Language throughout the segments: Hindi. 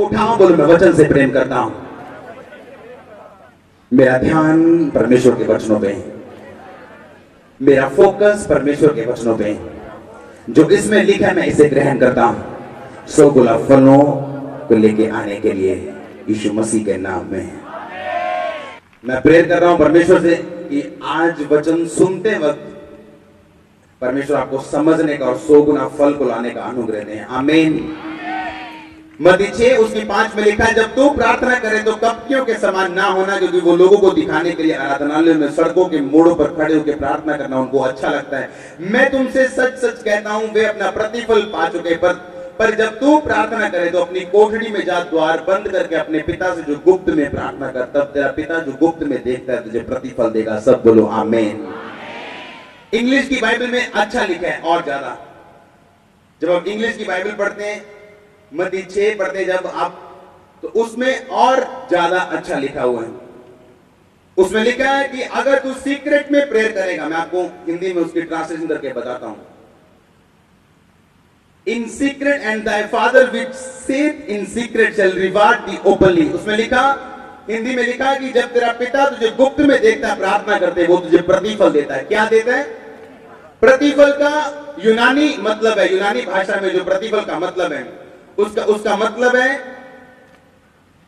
उठाऊं, बोलो मैं वचन से प्रेम करता हूं। मेरा ध्यान परमेश्वर के वचनों पे है, मेरा फोकस परमेश्वर के वचनों पे है। जो इसमें लिखा है मैं इसे ग्रहण करता हूं। 100 गुलाब फलों को लेके आने के लिए यीशु मसीह के नाम में मैं प्रेयर कर रहा हूं परमेश्वर से कि आज वचन सुनते वक्त परमेश्वर आपको समझने का और 100 गुना फल को लाने का अनुग्रह दें। आमीन। मत्ती 6 उसकी 5 में लिखा है, जब तू प्रार्थना करे तो कपटियों के समान ना होना, क्योंकि वो लोगों को दिखाने के लिए आराधनालयों में सड़कों के मोड़ों पर खड़े होकर प्रार्थना करना उनको अच्छा लगता है। मैं तुमसे सच सच कहता हूं वे अपना प्रतिफल पा चुके। पर जब तू प्रार्थना करे तो अपनी कोठरी में जा, द्वार बंद करके अपने पिता से जो गुप्त में प्रार्थना कर, तब तेरा पिता जो गुप्त में देखता है तुझे प्रतिफल देगा। सब बोलो आमीन। इंग्लिश की बाइबल में अच्छा लिखा है और ज्यादा। जब आप इंग्लिश की बाइबल पढ़ते हैं, मत्ती 6 पढ़ते हैं जब आप, तो उसमें और ज्यादा अच्छा लिखा हुआ है। उसमें लिखा है कि अगर तू सीक्रेट में प्रेयर करेगा, मैं आपको हिंदी में उसकी ट्रांसलेशन करके बताता हूं। In secret and thy Father which seeth in secret shall reward thee openly. उसमें लिखा, हिंदी में लिखा कि जब तेरा पिता तुझे गुप्त में देखता है प्रार्थना करते, वो तुझे प्रतिफल देता है। क्या देता है? प्रतिफल का यूनानी मतलब है, यूनानी भाषा में जो प्रतिफल का मतलब है उसका मतलब है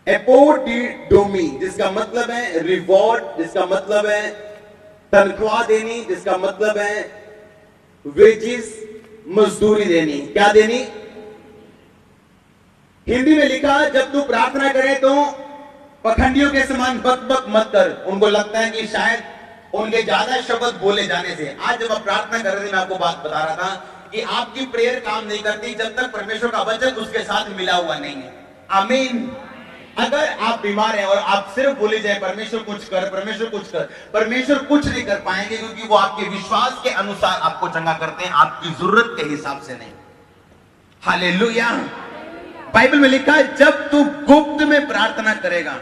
एपोडिडोमी, जिसका मतलब है रिवॉर्ड, जिसका मतलब है तनख्वाह देनी, जिसका मतलब है वेजिस, मजदूरी देनी। क्या देनी? हिंदी में लिखा, जब तू प्रार्थना करे तो पखंडियों के समान बक बक मत कर। उनको लगता है कि शायद उनके ज्यादा शब्द बोले जाने से। आज जब आप प्रार्थना कर रहे थे, मैं आपको बात बता रहा था कि आपकी प्रेयर काम नहीं करती जब तक परमेश्वर का वचन उसके साथ मिला हुआ नहीं है। आमीन। अगर आप बीमार हैं और आप सिर्फ बोले जाए परमेश्वर कुछ कर, परमेश्वर कुछ कर, परमेश्वर कुछ नहीं कर पाएंगे, क्योंकि वो आपके विश्वास के अनुसार आपको चंगा करते हैं, आपकी जरूरत के हिसाब से नहीं। हालेलुया। बाइबल में लिखा है जब तू गुप्त में प्रार्थना करेगा,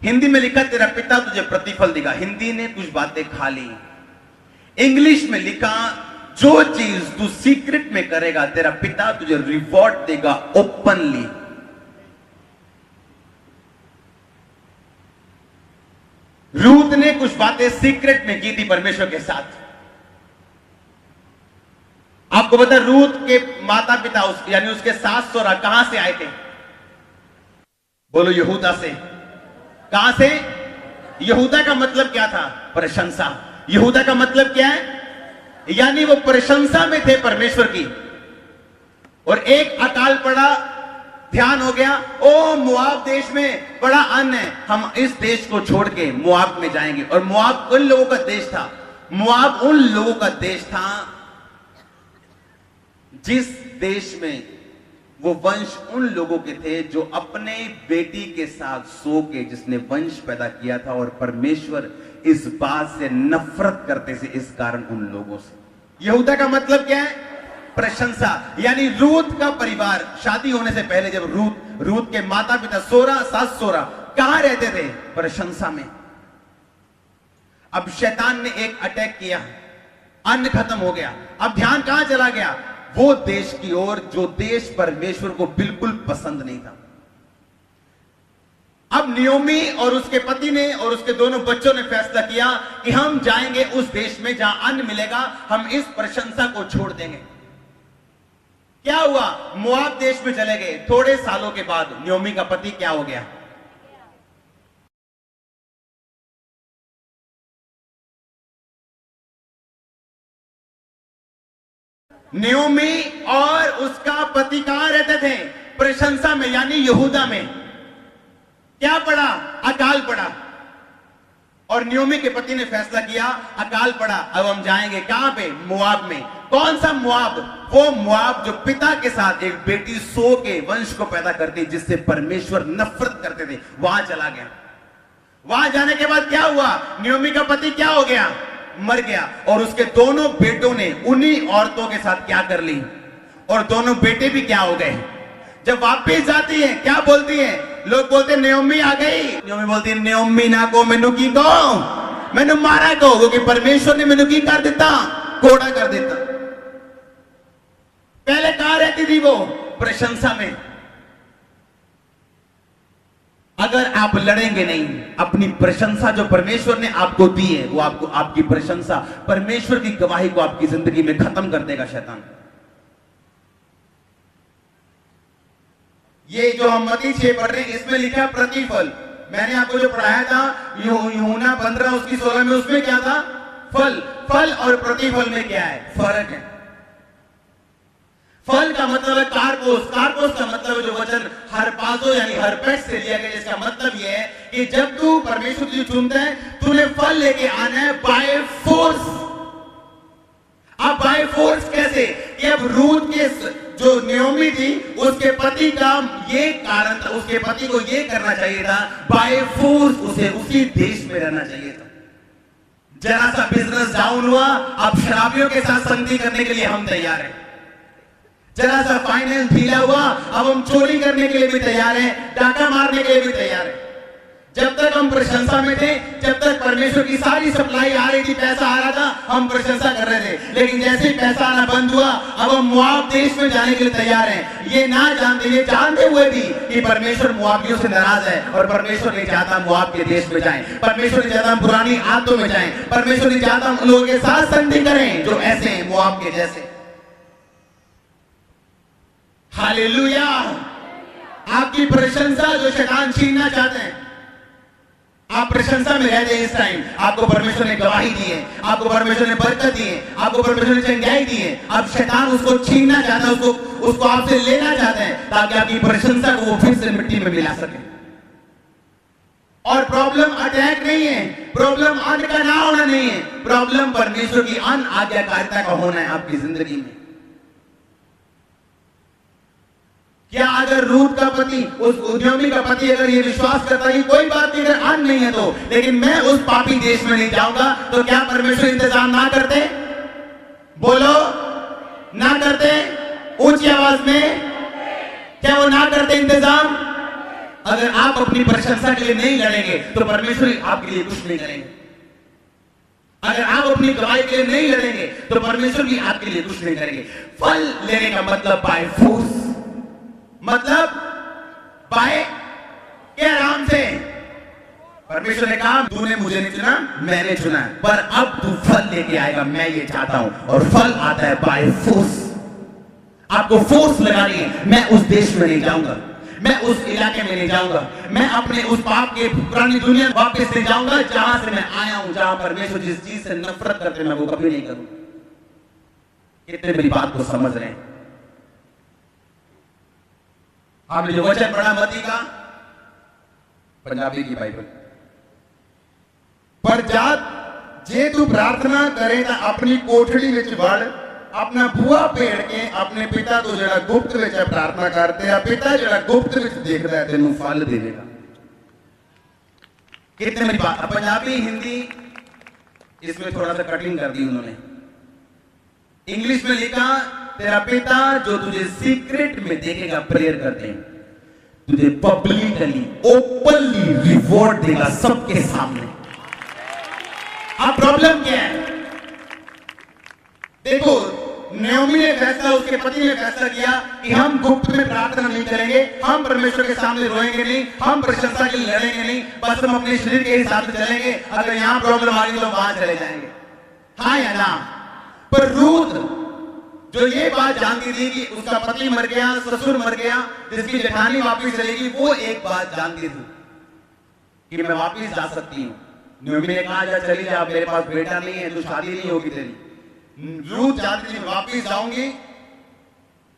हिंदी में लिखा तेरा पिता तुझे प्रतिफल देगा। हिंदी ने कुछ बातें खा ली। इंग्लिश में लिखा जो चीज तू सीक्रेट में करेगा तेरा पिता तुझे रिवॉर्ड देगा ओपनली। रूथ ने कुछ बातें सीक्रेट में की थी परमेश्वर के साथ। आपको पता रूथ के माता पिता यानी उसके सास ससुरा कहां से आए थे? बोलो यहूदा से। कहां से? यहूदा का मतलब क्या था? प्रशंसा। यहूदा का मतलब क्या है? यानी वो प्रशंसा में थे परमेश्वर की। और एक अकाल पड़ा, ध्यान हो गया, ओ मोआब देश में बड़ा अन्न है, हम इस देश को छोड़ के मोआब में जाएंगे। और मोआब उन लोगों का देश था, मोआब उन लोगों का देश था जिस देश में वो वंश उन लोगों के थे जो अपने बेटी के साथ सो के जिसने वंश पैदा किया था। और परमेश्वर इस बात से नफरत करते थे इस कारण उन लोगों से। यहूदा का मतलब क्या है? प्रशंसा। यानी रूथ का परिवार शादी होने से पहले, जब रूथ के माता पिता सास सोरा कहां रहते थे? प्रशंसा में। अब शैतान ने एक अटैक किया, अन्न खत्म हो गया। अब ध्यान कहां चला गया? वो देश की ओर जो देश परमेश्वर को बिल्कुल पसंद नहीं था। अब नियोमी और उसके पति ने और उसके दोनों बच्चों ने फैसला किया कि हम जाएंगे उस देश में जहां अन्न मिलेगा, हम इस प्रशंसा को छोड़ देंगे। क्या हुआ? मोआब देश में चले गए। थोड़े सालों के बाद नियोमी का पति क्या हो गया? नियोमी और उसका पति कहां रहते थे? प्रशंसा में, यानी यहूदा में। क्या पड़ा? अकाल पड़ा। और नियोमी के पति ने फैसला किया, अकाल पड़ा, अब हम जाएंगे कहां पे? मोआब में। कौन सा मोआब? वो मोआब जो पिता के साथ एक बेटी सो के वंश को पैदा करती, जिससे परमेश्वर नफरत करते थे, वहां चला गया। वहां जाने के बाद क्या हुआ? नियोमी का पति क्या हो गया? मर गया। और उसके दोनों बेटों ने उन्हीं औरतों के साथ क्या कर ली? और दोनों बेटे भी क्या हो गए? जब वापिस जाती है क्या बोलती है? लोग बोलते नियोमी आ गई। नियोमी बोलती है नियोमी ना को मैनू की कहो, मैनू मारा कहो, क्योंकि परमेश्वर ने मैनू की कर देता? कोड़ा कर देता। पहले कहां रहती थी वो? प्रशंसा में। अगर आप लड़ेंगे नहीं, अपनी प्रशंसा जो परमेश्वर ने आपको दी है, वो आपको, आपकी प्रशंसा परमेश्वर की गवाही को आपकी जिंदगी में खत्म कर देगा शैतान। ये जो हम मत्ती 6 पढ़ रहे हैं, इसमें लिखा प्रतिफल। मैंने आपको जो पढ़ाया था यूहन्ना 15 उसकी 16 में, उसमें क्या था? फल। फल और प्रतिफल में क्या है? फर्क है। फल का मतलब है कारपोस। कारपोस का मतलब है जो वचन हरपाजो यानी हरपेट से लिया गया, जिसका मतलब यह है कि जब तू परमेश्वर तुझे चुनता है, तूने फल लेके आना है बाय फोर्स। अब बाय फोर्स कैसे? कि अब रूथ के जो नयोमी थी, उसके पति का ये कारण था, उसके पति को ये करना चाहिए था, बाय फोर्स उसे उसी देश में रहना चाहिए था। जरा सा बिजनेस डाउन हुआ, अब शराबियों के साथ संगति करने के लिए हम तैयार हैं। जरा सा फाइनेंस ढीला हुआ, अब हम चोरी करने के लिए भी तैयार हैं, डाका मारने के लिए भी तैयार हैं। जब तक हम प्रशंसा में थे, जब तक परमेश्वर की सारी सप्लाई आ रही थी, पैसा आ रहा था, हम प्रशंसा कर रहे थे। लेकिन जैसे ही पैसा आना बंद हुआ, अब हम मोआब देश में जाने के लिए तैयार हैं। ये जानते हुए भी कि परमेश्वर मोआबियों से नाराज है, और परमेश्वर नहीं चाहता मोआब के देश में जाएं। परमेश्वर नहीं चाहता हम पुरानी आदतों में जाएं। परमेश्वर नहीं चाहता हम उन लोगों के साथ संगति करें जो ऐसे हैं, मोआब के जैसे। हालेलुया। आपकी प्रशंसा जो शैतान छीनना चाहते हैं, आप प्रशंसा में रहते हैं। इस टाइम आपको परमेश्वर ने गवाही दी है, आपको परमेश्वर ने बरकत दी है, आपको परमेश्वर ने चंगाई दी है। अब शैतान उसको छीनना चाहता है, उसको आपसे लेना चाहता है, ताकि आपकी प्रशंसा को वो फिर से मिट्टी में मिला सके। और प्रॉब्लम अटैक नहीं है, प्रॉब्लम अन्न का ना होना नहीं है, प्रॉब्लम परमेश्वर की अन आज्ञाकारिता का होना है आपकी जिंदगी में। क्या अगर रूथ का पति, उस उद्यमी का पति अगर ये विश्वास करता है कि कोई बात नहीं, अगर अन्न नहीं है तो, लेकिन मैं उस पापी देश में नहीं जाऊंगा, तो क्या परमेश्वर इंतजाम ना करते? बोलो, ना करते? ऊंची आवाज में, क्या वो ना करते इंतजाम? अगर आप अपनी प्रशंसा के लिए नहीं लड़ेंगे, तो परमेश्वर आपके लिए कुछ नहीं करेंगे। अगर आप अपनी गवाही के लिए नहीं लड़ेंगे, तो परमेश्वर भी आपके लिए कुछ नहीं करेंगे। फल लेने का मतलब बाय फोर्स, मतलब बाय के आराम से। परमेश्वर ने कहा, तूने मुझे नहीं चुना, मैंने चुना है, पर अब तू फल लेके आएगा, मैं ये चाहता हूं। और फल आता है बाय फोर्स। आपको फोर्स लगानी है। मैं उस देश में नहीं जाऊंगा, मैं उस इलाके में नहीं जाऊंगा, मैं अपने उस पाप के पुरानी दुनिया वापस नहीं जाऊंगा, जहां से मैं आया हूं, जहां परमेश्वर जिस चीज से नफरत करते मैं वो कभी नहीं करूं। कितने मेरी बात को समझ रहे हैं? आपने जो वचन पढ़ा मत्ती का, पंजाबी की बाइबल, पर जात जे तू प्रार्थना करे ता अपनी कोठड़ी विच वड़, अपना बुआ पेड़ के अपने पिता तो जड़ा गुप्त विच प्रार्थना करते हैं, पिता जड़ा गुप्त विच देखता है तेनू फल देगा। कितने मेरी बात, पंजाबी हिंदी इसमें थोड़ा सा कटिंग कर दी उन्होंने। इंग्लिश में लिखा, तेरा पिता जो तुझे सीक्रेट में देखेगा, प्रेयर करते हैं, तुझे पब्लिकली ओपनली रिवॉर्ड देगा सबके सामने। अब प्रॉब्लम क्या है? देखो, नयोमी ने फैसला, उसके पति ने फैसला किया कि हम गुप्त में प्रार्थना नहीं करेंगे, हम परमेश्वर के सामने रोएंगे नहीं, हम प्रशंसा के लिए लड़ेंगे नहीं, बस हम अपने शरीर के हिसाब से चलेंगे। अगर यहां प्रॉब्लम आ गई तो वहां चले जाएंगे, हाँ या ना? पर रूथ जो ये बात जानती थी कि उसका पति मर गया, ससुर मर गया, जिसकी जेठानी वापिस चलेगी, वो एक बात जानती थी कि मैं वापिस जा सकती हूँ। नयोमी ने कहा, जा चली जा, मेरे पास बेटा नहीं है, तो शादी नहीं होगी तेरी। रूथ जानती थी वापिस जाऊंगी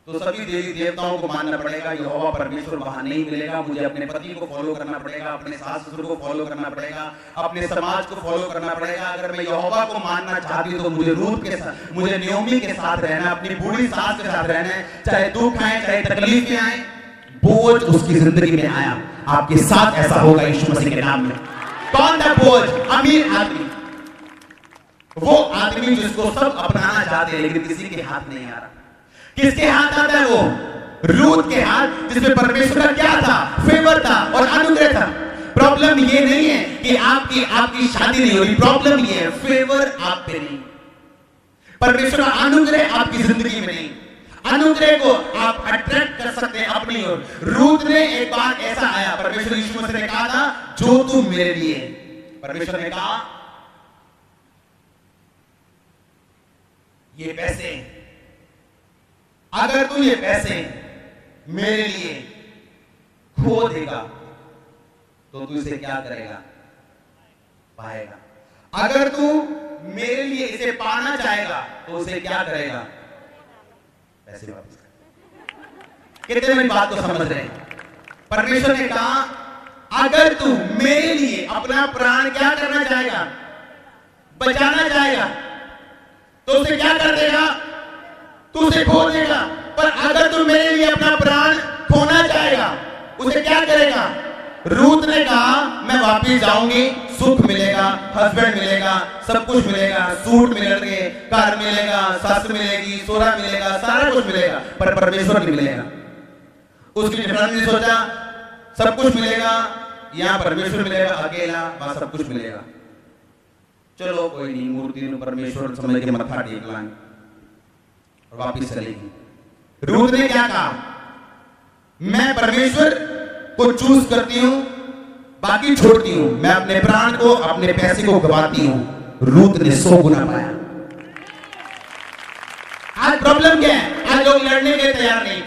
तो सभी देवी देवताओं को मानना पड़ेगा, यहोवा परमेश्वर वहां नहीं मिलेगा, मुझे अपने पति को फॉलो करना पड़ेगा, अपने सास ससुर को फॉलो करना पड़ेगा, अपने समाज को फॉलो करना पड़ेगा। अगर मैं यहोवा को मानना चाहती हूँ तो मुझे रूथ के साथ, मुझे नयोमी के साथ रहना, अपनी बूढ़ी सास के साथ रहना है, चाहे दुख आए, चाहे तकलीफें आए, बोझ उसकी जिंदगी में आया, आपके साथ ऐसा होगा यीशु मसीह के नाम में। कौन था बोझ? अमीर आदमी, वो आदमी जिसको सब अपनाना चाहते हैं लेकिन किसी के हाथ नहीं आ रहा। किसके हाथ आता है वो? रूथ के हाथ, जिसमें परमेश्वर का क्या था? फेवर था और अनुग्रह था। प्रॉब्लम ये नहीं है कि आपकी शादी नहीं हो रही, प्रॉब्लम ये है फेवर आप पे नहीं, परमेश्वर का अनुग्रह आपकी जिंदगी में नहीं। अनुग्रह को आप अट्रैक्ट कर सकते हैं अपनी ओर। रूथ ने एक बार ऐसा आया, परमेश्वर यीशु मसीह ने कहा था जो तू मेरे लिए, परमेश्वर ने कहा ये पैसे, अगर तू ये पैसे मेरे लिए खो देगा तो तू इसे क्या करेगा? पाएगा। अगर तू मेरे लिए इसे पाना चाहेगा तो उसे क्या करेगा? पैसे वापस कर। कितने मेरी बात को समझ रहे हैं? परमेश्वर ने कहा अगर तू मेरे लिए अपना प्राण क्या करना चाहेगा? बचाना चाहेगा तो उसे क्या कर देगा? तू उसे खो देगा। पर अगर तू मेरे लिए अपना प्राण खोना चाहेगा उसे क्या करेगा? रूथ ने कहा मैं वापिस जाऊंगी, सुख मिलेगा, हस्बैंड मिलेगा, सब कुछ मिलेगा, सूट मिलेंगे, कार मिलेगा, सास मिलेगी, सोना मिलेगा, सारा कुछ मिलेगा, पर परमेश्वर नहीं मिलेगा। उसकी जनानी ने सोचा सब कुछ मिलेगा, यहां परमेश्वर मिलेगा अकेला, वहां सब कुछ मिलेगा। चलो कोई नहीं, मूर्ति ने परमेश्वर समझ के मत्था टेक लाएंगे और वापिस चलेगी। रूथ ने क्या कहा? मैं परमेश्वर को चूज करती हूं, बाकी छोड़ती हूं। मैं अपने प्राण को, अपने पैसे को गवाती हूं। रूथ ने 100 गुना पाया। आज प्रॉब्लम क्या है? आज लोग लड़ने के तैयार नहीं।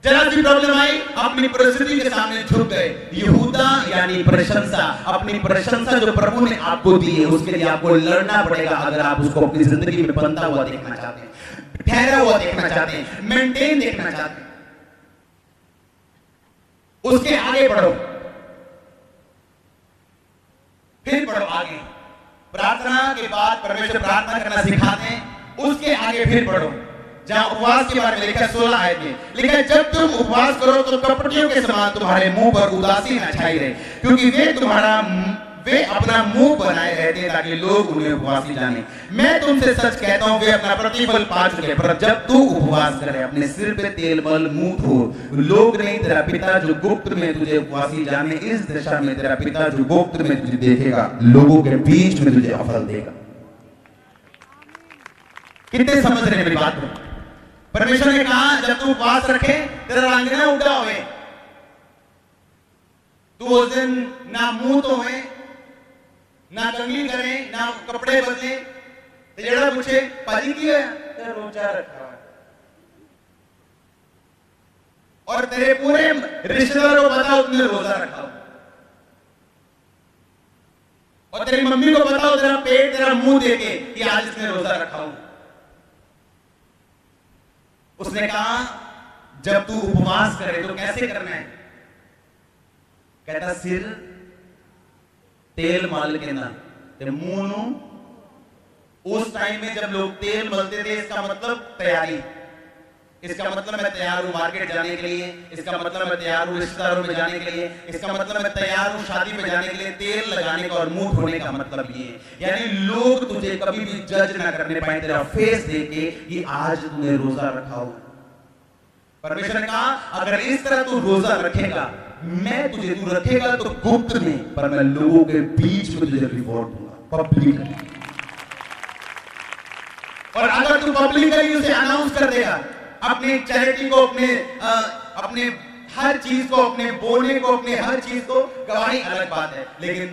जरा सी प्रॉब्लम आई, अपनी परिस्थिति के सामने झुक गए। यहूदा यानी प्रशंसा, अपनी प्रशंसा जो प्रभु ने आपको दी है उसके लिए आपको लड़ना पड़ेगा। अगर आप उसको अपनी जिंदगी में बनता हुआ देखना चाहते हैं, ठहरा हुआ देखना चाहते हैं, मेंटेन देखना चाहते हैं, उसके आगे बढ़ो, फिर बढ़ो आगे। प्रार्थना के बाद परमेश्वर प्रार्थना करना सिखाते हैं, उसके आगे फिर बढ़ो। जहां उपवास के बारे में लिखा 16 आयत में लिखा है जब तुम उपवास करो तो कपटियों के समान तुम्हारे मुंह पर उदासी न छाई रहे, क्योंकि वे अपना मुंह बनाए रहते हैं ताकि लोग उन्हें उपवासी जाने। मैं तुमसे सच कहता हूं वे अपना प्रतिफल पा चुके। पर जब तू उपवास करे अपने सिर पे तेल मल, मुंह धो, लोग नहीं तेरा पिता जो गुप्त में तुझे उपवासी जाने, इस दशा में तेरा पिता जो गुप्त में तुझे देखेगा, लोगों के बीच में तुझे फल देगा। कितने समझ रहे हैं मेरी बात को? परमेश्वर ने कहा जब तू उपवास रखे तेरा रंग ना उड़ा होवे, तू उस दिन ना मुंह धोवे, ना कंघी करे, ना कपड़े बदले, तेरा पूछे पाजी की है तेरा रोजा रखा है, और तेरे पूरे रिश्तेदारों को बताओ तुमने रोजा रखा हो, और तेरी मम्मी को बताओ तेरा पेट तेरा मुंह देके कि आज इसने रोजा रखा हो। उसने कहा जब तू उपवास करे तो कैसे करना है? कहता सिर तेल मल के ना ते मुंह नु। उस टाइम में जब लोग तेल मलते थे इसका मतलब तैयारी, इसका मतलब मैं तैयार हूं मार्केट जाने के लिए, इसका मतलब मैं तैयार हूं रिश्तेदारों में जाने के लिए, इसका मतलब मैं तैयार हूं शादी में जाने के लिए। तेल लगाने का और मुंह धोने का मतलब ये है, यानी लोग तुझे कभी भी जज ना करने पाए तेरा फेस देके कि आज तूने रोजा रखा हो। परमेश्वर ने कहा अगर इस तरह तू रोजा रखेगा, मैं तुझे, तू रखेगा तो गुप्त में, पर मैं लोगों के बीच में तुझे रिवॉर्ड दूंगा पब्लिक। और अगर तू पब्लिकली उसे अनाउंस कर देगा, अपने चैरिटी को, अपने हर चीज को, अपने बोलने को, अपने हर चीज को, गवाही अलग बात है, लेकिन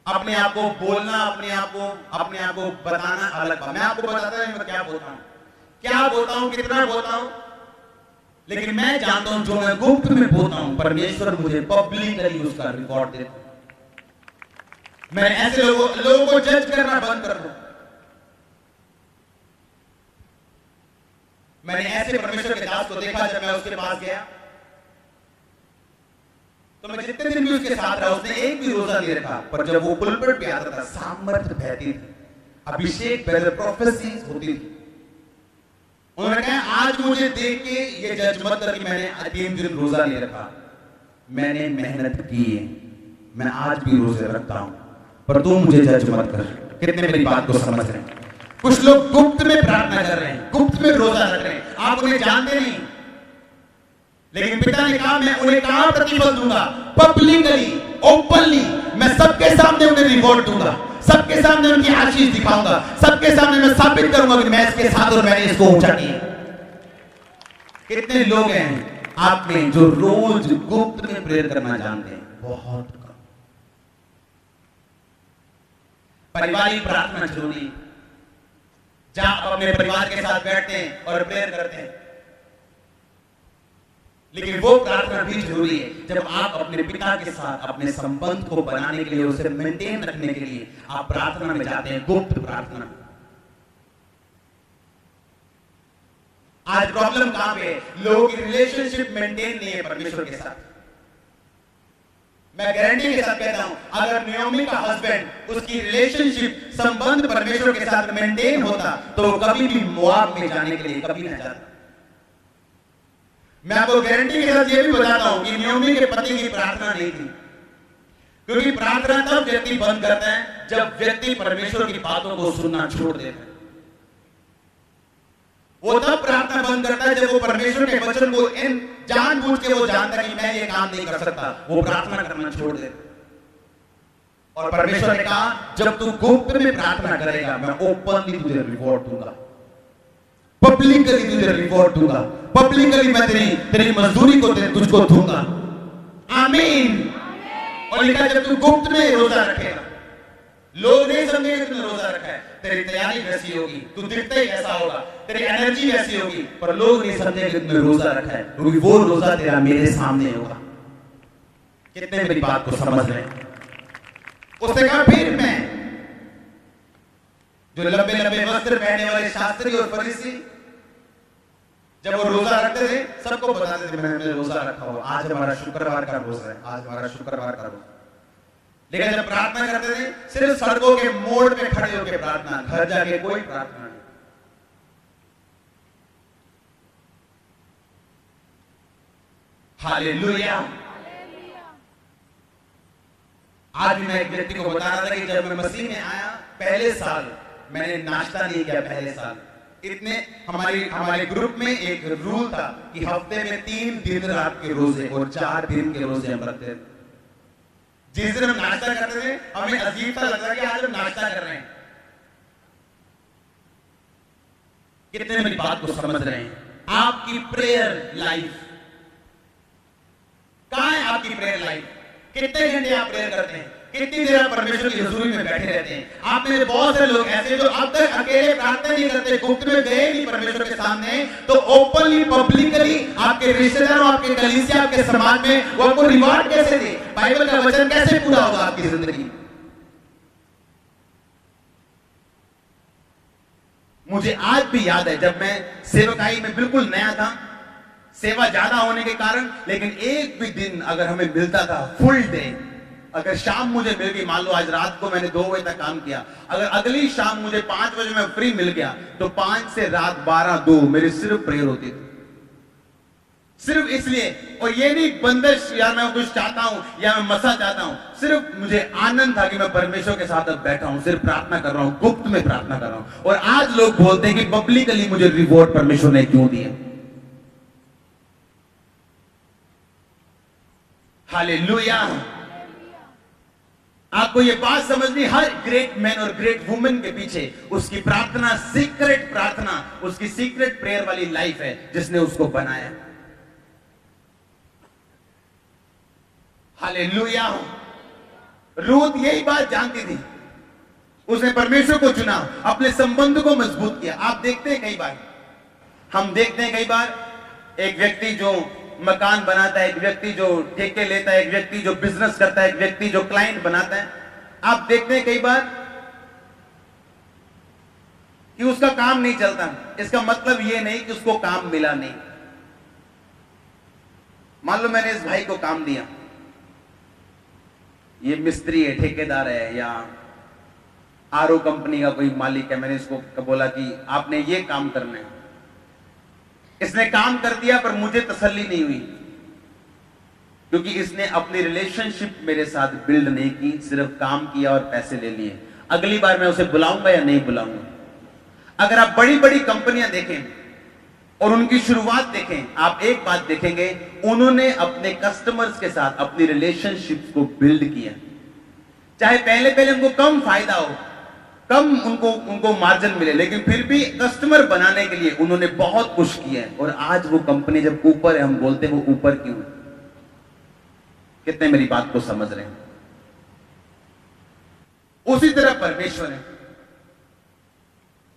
अपने आप को बोलना, अपने आप को बताना अलग बात। मैं आपको बताता हूं मैं क्या बोलता हूं, कितना बोलता हूं, लेकिन मैं जानता हूं जो मैं गुप्त में बोलता हूं परमेश्वर मुझे पब्लिकली उसका रिकॉर्ड देता। मैं ऐसे लोगों को जज करना बंद कर दूं। मैंने ऐसे परमेश्वर के दास को देखा, जब मैं उसके पास गया तो मैं जितने दिन भी उसके साथ रहा उसने एक भी रोजा नहीं रखा, पर जब वो पुलपिट पे आता था सामर्थ्य बहती थी, अभिषेक पहले प्रोफेसी होती थी। उन्होंने कहा आज मुझे देख के ये जज मत कर कि मैंने 3 दिन रोजा नहीं रखा, मैंने मेहनत की है, मैं आज भी रोजे रखता हूं, पर तू मुझे जज मत कर। कितने मेरी बात को समझ रहे हैं? कुछ लोग गुप्त में प्रार्थना कर रहे हैं, गुप्त में रोजा रख रहे हैं, आप उन्हें जानते नहीं, लेकिन पिता ने कहा मैं उन्हें कहां प्रतिफल दूंगा? पब्लिकली, ओपनली, मैं सबके सामने उन्हें रिवॉर्ड दूंगा, सबके सामने उनकी आशीष दिखाऊंगा, सबके सामने मैं साबित करूंगा कि मैं इसके साथ और मैंने इसको ऊंचा किया। कितने लोग हैं आप में जो रोज गुप्त में प्रेयर करना जानते हैं? बहुत कम। पारिवारिक प्रार्थना जरूरी, जहां आप अपने परिवार के साथ बैठते हैं और प्रेयर करते हैं, लेकिन वो प्रार्थना भी जरूरी है जब आप अपने पिता के साथ अपने संबंध को बनाने के लिए, उसे मेंटेन रखने के लिए आप प्रार्थना में जाते हैं, गुप्त प्रार्थना। आज प्रॉब्लम कहां पे है? लोगों की रिलेशनशिप मेंटेन नहीं है परमेश्वर के साथ। मैं गारंटी के साथ कहता हूं, अगर नियोमी का हस्बैंड, उसकी रिलेशनशिप, संबंध परमेश्वर के साथ मेंटेन होता तो कभी भी मोआब में जाने के लिए कभी ना जाता। मैं आपको गारंटी के साथ ये भी बताता हूं कि नियोमी के पति की प्रार्थना नहीं थी, क्योंकि प्रार्थना तब व्यक्ति बंद करता है जब व्यक्ति परमेश्वर की बातों को सुनना छोड़ देता है। वो तब प्रार्थना बंद करता है जब वो परमेश्वर के वचन को इन जानबूझ के वो जानता है कि मैं ये काम नहीं कर सकता, वो प्रार्थना करना छोड़ देता। और परमेश्वर ने कहा, जब तू गुप्त में प्रार्थना करेगा मैं ओपनली तुझे रिवॉर्ड दूंगा, पब्लिकली तुझे रिवॉर्ड दूंगा, पब्लिकली मैं तेरी मजदूरी को तुझको दूंगा। आमीन। और लिखा, जब तू गुप्त में रोजा रखेगा, लोग नहीं समझेंगे तुमने रोजा रखा है, तेरी तैयारी वैसी होगी, तू दिखता ही ऐसा होगा, तेरी एनर्जी वैसी होगी, पर लोग नहीं समझेंगे तुमने रोजा रखा है, क्योंकि वो रोजा तेरा मेरे सामने होगा। कितने मेरी बात को समझ रहे हैं? उसने कहा, फिर मैं, जो लंबे लंबे वस्त्र पहनने वाले शास्त्री और फरीसी, जब वो रोजा रखते थे सबको बताते थे मैंने रोजा रखा हुआ, आज हमारा शुक्रवार का रोजा है, आज हमारा शुक्रवार का रोजा। लेकिन जब प्रार्थना करते थे सिर्फ सड़कों के मोड़ पे खड़े होकर प्रार्थना, घर जाके कोई प्रार्थना नहीं। हालेलुया। आज मैं एक व्यक्ति को बता रहा था कि जब मैं मसीह में आया पहले साल मैंने नाश्ता नहीं किया, पहले साल इतने हमारे ग्रुप में एक रूल था कि हफ्ते में 3 दिन रात के रोजे और 4 दिन के रोजे हम रखते थे। जिस दिन हम नाश्ता करते थे हमें अजीब सा लगता कि आज हम नाश्ता कर रहे हैं। कितने मेरी बात को समझ रहे हैं? आपकी प्रेयर लाइफ कहां है? आपकी प्रेयर लाइफ कितने घंटे आप प्रेयर करते हैं? कितनी देर आप परमेश्वर की हुजूरी में बैठे रहते हैं? आप में बहुत से लोग ऐसे जो अब तक अकेले प्रार्थना नहीं करते, गुप्त में गए नहीं परमेश्वर के सामने, तो ओपनली पब्लिकली आपके रिश्तेदारों, आपके कलीसिया, आपके समाज में वो आपको रिवॉर्ड कैसे दे? बाइबल का वचन कैसे पूरा होगा आपकी जिंदगी? मुझे आज भी याद है जब मैं सेवकाई में बिल्कुल नया था, सेवा ज्यादा होने के कारण, लेकिन एक भी दिन अगर हमें मिलता था फुल डे, अगर शाम मुझे मिल गई, मान लो आज रात को मैंने 2 बजे तक काम किया, अगर अगली शाम मुझे 5 बजे में फ्री मिल गया तो 5 से रात 12-2 मेरी सिर्फ प्रेयर होती थी, सिर्फ इसलिए। और ये नहीं बंदिश या मैं कुछ चाहता हूं या मैं मसा चाहता हूं, सिर्फ मुझे आनंद था कि मैं परमेश्वर के साथ अब बैठा हूं, सिर्फ प्रार्थना कर रहा हूं, गुप्त में प्रार्थना कर रहा हूं। और आज लोग बोलते हैं कि पब्लिकली मुझे रिवॉर्ड परमेश्वर ने क्यों दिया। हालेलुया। आपको यह बात समझनी, हर ग्रेट मैन और ग्रेट वुमेन के पीछे उसकी प्रार्थना, सीक्रेट प्रार्थना, उसकी सीक्रेट प्रेयर वाली लाइफ है जिसने उसको बनाया। हालेलुया। रूथ यही बात जानती थी, उसने परमेश्वर को चुना, अपने संबंध को मजबूत किया। आप देखते हैं कई बार, हम देखते हैं कई बार एक व्यक्ति जो मकान बनाता है, एक व्यक्ति जो ठेके लेता है, एक व्यक्ति जो बिजनेस करता है, एक व्यक्ति जो क्लाइंट बनाता है, आप देखते हैं कई बार कि उसका काम नहीं चलता। इसका मतलब यह नहीं कि उसको काम मिला नहीं। मान लो मैंने इस भाई को काम दिया, ये मिस्त्री है, ठेकेदार है, या आरओ कंपनी का कोई मालिक है, मैंने इसको बोला कि आपने ये काम करना है। इसने काम कर दिया पर मुझे तसल्ली नहीं हुई, क्योंकि इसने अपनी रिलेशनशिप मेरे साथ बिल्ड नहीं की, सिर्फ काम किया और पैसे ले लिए। अगली बार मैं उसे बुलाऊंगा या नहीं बुलाऊंगा? अगर आप बड़ी बड़ी कंपनियां देखें और उनकी शुरुआत देखें, आप एक बात देखेंगे, उन्होंने अपने कस्टमर्स के साथ अपनी रिलेशनशिप्स को बिल्ड किया। चाहे पहले पहले उनको कम फायदा हो, कम उनको मार्जिन मिले, लेकिन फिर भी कस्टमर बनाने के लिए उन्होंने बहुत कुछ किया है। और आज वो कंपनी जब ऊपर है, हम बोलते हैं वो ऊपर क्यों है? कितने मेरी बात को समझ रहे हैं? उसी तरह परमेश्वर है।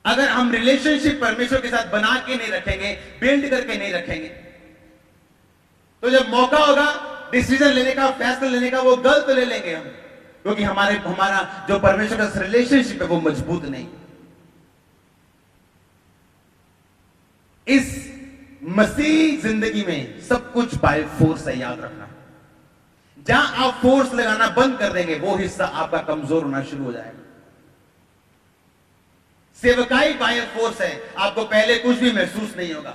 अगर हम रिलेशनशिप परमेश्वर के साथ बना के नहीं रखेंगे, बिल्ड करके नहीं रखेंगे, तो जब मौका होगा डिसीजन लेने का, फैसला लेने का, वो गलत ले लेंगे हम, क्योंकि हमारा जो परमेश्वर का रिलेशनशिप है वो मजबूत नहीं। इस मसीह जिंदगी में सब कुछ बाय फोर्स है, याद रखना। जहां आप फोर्स लगाना बंद कर देंगे, वो हिस्सा आपका कमजोर होना शुरू हो जाएगा। सेवकाई बाय फोर्स है, आपको पहले कुछ भी महसूस नहीं होगा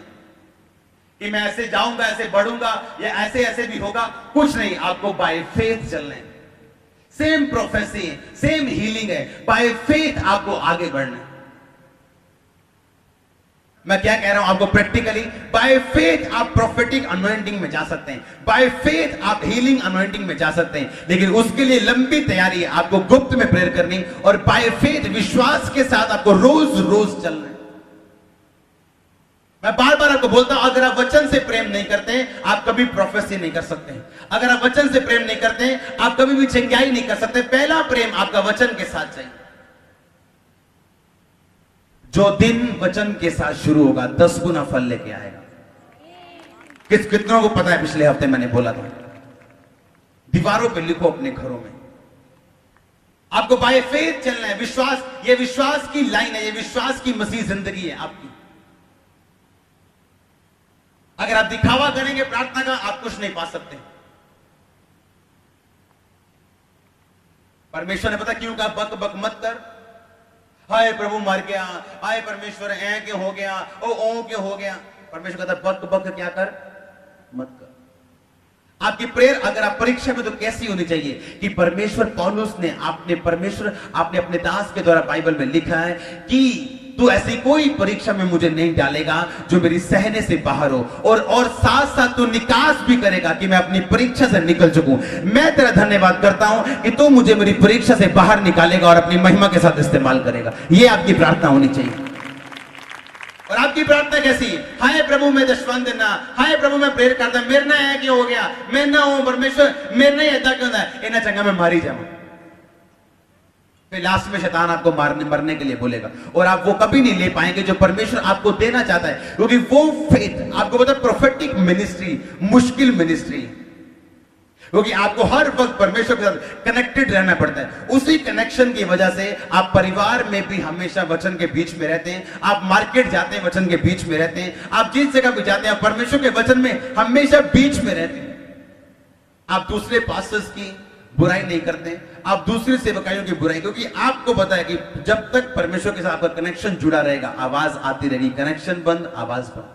कि मैं ऐसे जाऊंगा, ऐसे बढ़ूंगा, या ऐसे ऐसे भी होगा, कुछ नहीं। आपको बाय फेथ चलना है। सेम प्रोफेसी है, सेम हीलिंग है, बाय फेथ आपको आगे बढ़ना है। मैं क्या कह रहा हूं आपको प्रैक्टिकली? बाय फेथ आप प्रोफेटिक अनॉइंटिंग में जा सकते हैं, बाय फेथ आप हीलिंग अनॉइंटिंग में जा सकते हैं, लेकिन उसके लिए लंबी तैयारी है। आपको गुप्त में प्रेयर करनी, और बाय फेथ विश्वास के साथ आपको रोज रोज चलना है। मैं बार बार आपको बोलता हूं, अगर आप वचन से प्रेम नहीं करते, आप कभी प्रोफेसी नहीं कर सकते। अगर आप वचन से प्रेम नहीं करते, आप कभी भी चंगाई नहीं कर सकते। पहला प्रेम आपका वचन के साथ चाहिए। जो दिन वचन के साथ शुरू होगा 10 गुना फल लेके आएगा। कितनों को पता है? पिछले हफ्ते मैंने बोला था, दीवारों पे लिखो अपने घरों में। आपको बाय फेथ चलना है। विश्वास, ये विश्वास की लाइन है, ये विश्वास की मसीह जिंदगी है आपकी। अगर आप दिखावा करेंगे प्रार्थना का, आप कुछ नहीं पा सकते। परमेश्वर ने पता क्यों कहा बक बक मत कर? हाय प्रभु मर गया, हाय परमेश्वर ऐ क्यों हो गया, ओ क्यों हो गया? परमेश्वर कहता बक बक क्या कर? मत कर। आपकी प्रेयर अगर आप परीक्षा में, तो कैसी होनी चाहिए कि परमेश्वर, पौलुस ने आपने अपने दास के द्वारा बाइबल में लिखा है कि तू ऐसी कोई परीक्षा में मुझे नहीं डालेगा जो मेरी सहने से बाहर हो, और साथ साथ तू निकास भी करेगा कि मैं अपनी परीक्षा से निकल चुकूं। मैं तेरा धन्यवाद करता हूं कि तू मुझे मेरी परीक्षा से बाहर निकालेगा और अपनी महिमा के साथ इस्तेमाल करेगा। यह आपकी प्रार्थना होनी चाहिए। और आपकी प्रार्थना कैसी? हाय प्रभु मैं दशवंत देना, हाय प्रभु मैं प्रेयर करता, मेरे ना है क्यों हो गया, मैं ना हूं परमेश्वर, मेरे नहीं ऐसा क्यों होता है, इन्हें चंगा मैं मारी जाऊं। फिर लास्ट में शैतान आपको मरने के लिए बोलेगा, और आप वो कभी नहीं ले पाएंगे जो परमेश्वर आपको देना चाहता है, क्योंकि वो फेथ आपको पता है प्रोफेटिक मिनिस्ट्री मुश्किल मिनिस्ट्री, क्योंकि आपको हर वक्त परमेश्वर के साथ कनेक्टेड रहना पड़ता है। उसी कनेक्शन की वजह से आप परिवार में भी हमेशा वचन के बीच में रहते हैं, आप मार्केट जाते हैं वचन के बीच में रहते हैं, आप जिस जगह भी जाते हैं परमेश्वर के वचन में हमेशा बीच में रहते हैं। आप दूसरे पास्टर्स की बुराई नहीं करते, आप दूसरे सेवकाइयों की बुराई, क्योंकि आपको पता है कि जब तक परमेश्वर के साथ आपका कनेक्शन जुड़ा रहेगा, आवाज आती रहेगी। कनेक्शन बंद, आवाज बंद।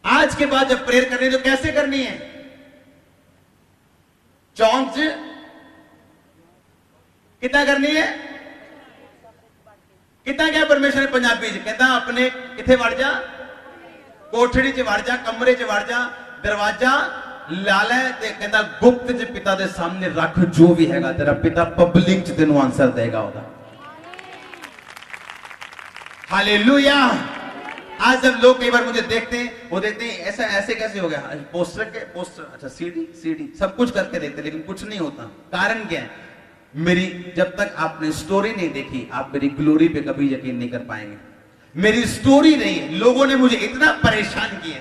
आज के बाद जब प्रेयर करनी है तो कैसे करनी है? चौंक से कितना करनी है? कितना क्या परमेश्वर ने पंजाबी कहता अपने किथे वड़ जा, कोठड़ी च वड़ जा, कमरे च वड़ जा, दरवाजा ला लै ते कहता गुप्त च पिता दे सामने रख जो भी हैगा, तेरा पिता पब्लिक च तेनू आंसर देगा ओदा। हालेलुया। आज जब लोग कई बार मुझे देखते हैं, वो देखते हैं ऐसा ऐसे कैसे हो गया, पोस्टर अच्छा सीडी सब कुछ करके देखते, लेकिन कुछ नहीं होता। कारण क्या है? मेरी जब तक आपने स्टोरी नहीं देखी, आप मेरी ग्लोरी पे कभी यकीन नहीं कर पाएंगे। मेरी स्टोरी नहीं है। लोगों ने मुझे इतना परेशान किया,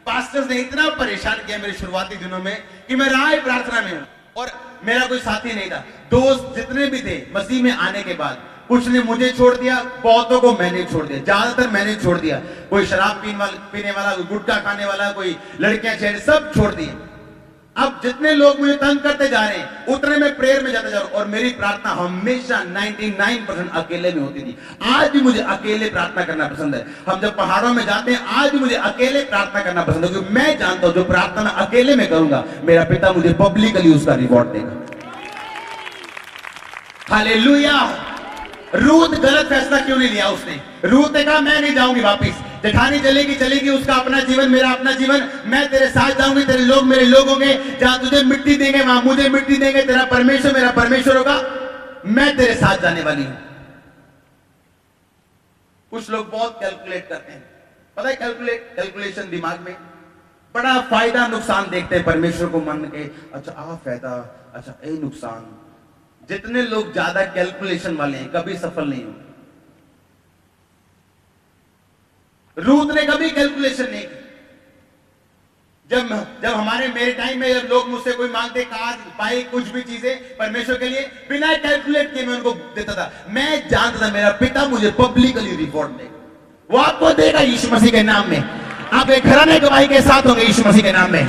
पास्टर्स ने इतना परेशान किया मेरे शुरुआती दिनों में कि मैं राह प्रार्थना में हूं, और मेरा कोई साथी नहीं था। दोस्त जितने भी थे मसीह में आने के बाद, कुछ ने मुझे छोड़ दिया, बहुतों को मैंने छोड़ दिया, ज्यादातर मैंने छोड़ दिया। कोई शराब पीने वाला, कोई गुटखा खाने वाला, कोई लड़कियां छेड़, सब छोड़ दिए। अब जितने लोग मुझे तंग करते जा रहे हैं, उतने मैं प्रेयर में जाता जा रहा हूं, और मेरी प्रार्थना हमेशा 99% अकेले में होती थी। आज भी मुझे अकेले प्रार्थना करना पसंद है। हम जब पहाड़ों में जाते हैं, आज भी मुझे अकेले प्रार्थना करना पसंद है, क्योंकि मैं जानता हूं जो प्रार्थना मैं अकेले में करूंगा, मेरा पिता मुझे पब्लिकली उसका रिवॉर्ड देगा। हालेलुया। रूथ गलत फैसला क्यों नहीं लिया उसने? रूथ ने कहा मैं नहीं जाऊंगी वापिस, जेठानी चलेगी चलेगी, उसका अपना जीवन, मेरा अपना जीवन। मैं तेरे साथ जाऊंगी, तेरे लोग मेरे लोग होंगे। जहां तुझे मिट्टी देंगे वहां मुझे मिट्टी देंगे। तेरा परमेश्वर मेरा परमेश्वर होगा। मैं तेरे साथ जाने वाली हूं। कुछ लोग बहुत कैलकुलेट करते हैं, पता है, कैलकुलेशन दिमाग में, बड़ा फायदा नुकसान देखते हैं परमेश्वर को मान के। अच्छा आ फायदा, अच्छा ए नुकसान। जितने लोग ज्यादा कैलकुलेशन वाले हैं कभी सफल नहीं हुए। रूथ ने कभी कैलकुलेशन नहीं की। जब हमारे मेरे टाइम में जब लोग मुझसे कोई मांगते, कार बाइक कुछ भी चीजें परमेश्वर के लिए, बिना कैलकुलेट किए मैं उनको देता था। मैं जानता था मेरा पिता मुझे पब्लिकली रिवॉर्ड देगा, वो आपको देगा यीशु मसीह के नाम में। आप एक घराने गवाही के साथ होंगे यीशु मसीह के नाम में।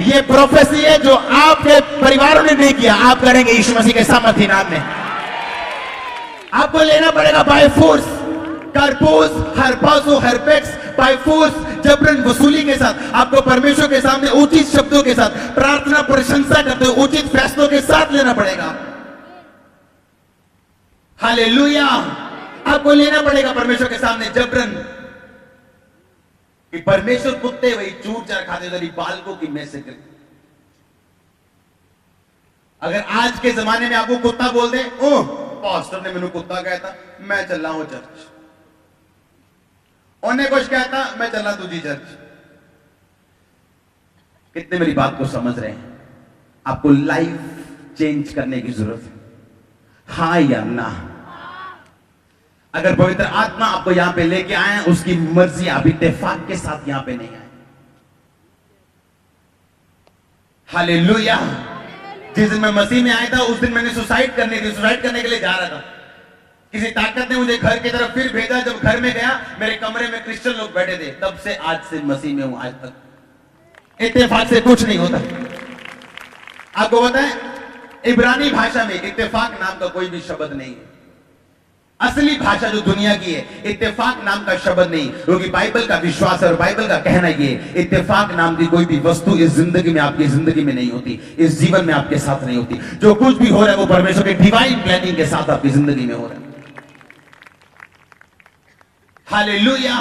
ये प्रोफेसी है जो आपके परिवारों ने नहीं किया, आप करेंगे यीशु मसीह के सामर्थ्य नाम में। आपको लेना पड़ेगा बाय फोर्स, कारपोस, हरपासो, हरपेक्स, बाय फोर्स, जबरन वसूली के साथ। आपको परमेश्वर के सामने उचित शब्दों के साथ, प्रार्थना प्रशंसा करते हुए उचित फैसलों के साथ लेना पड़ेगा। हालेलुया। आपको लेना पड़ेगा परमेश्वर के सामने जबरन, कि परमेश्वर कुत्ते वही चूर चार खाते तेरी बालकों की में से गिर। अगर आज के जमाने में आपको कुत्ता बोल दे, ओह पास्टर ने मैंने कुत्ता कहा था, मैं चल रहा हूं चर्च। उन्हें कुछ कहता, मैं चल रहा तुझी चर्च। कितने मेरी बात को समझ रहे हैं? आपको लाइफ चेंज करने की जरूरत है, हाँ या ना। अगर पवित्र आत्मा आपको यहां पे लेके आए, उसकी मर्जी, आप इत्तेफाक के साथ यहां पे नहीं आए। हालेलुया। जिस दिन मैं मसीह में आया था उस दिन मैंने सुसाइड करने के लिए जा रहा था। किसी ताकत ने मुझे घर की तरफ फिर भेजा। जब घर में गया, मेरे कमरे में क्रिश्चियन लोग बैठे थे। तब से आज से मसीह में हूं, आज तक इत्तेफाक से कुछ नहीं होता। आपको पता है, इब्रानी भाषा में इत्तेफाक नाम का कोई भी शब्द नहीं है। असली भाषा जो दुनिया की है, इत्तेफाक नाम का शब्द नहीं, क्योंकि बाइबल का विश्वास और बाइबल का कहना ये, इत्तेफाक नाम की कोई भी वस्तु इस जिंदगी में, आपकी जिंदगी में नहीं होती, इस जीवन में आपके साथ नहीं होती। जो कुछ भी हो रहा है वो परमेश्वर के डिवाइन प्लानिंग के साथ आपकी जिंदगी में हो रहा है। हालेलुया।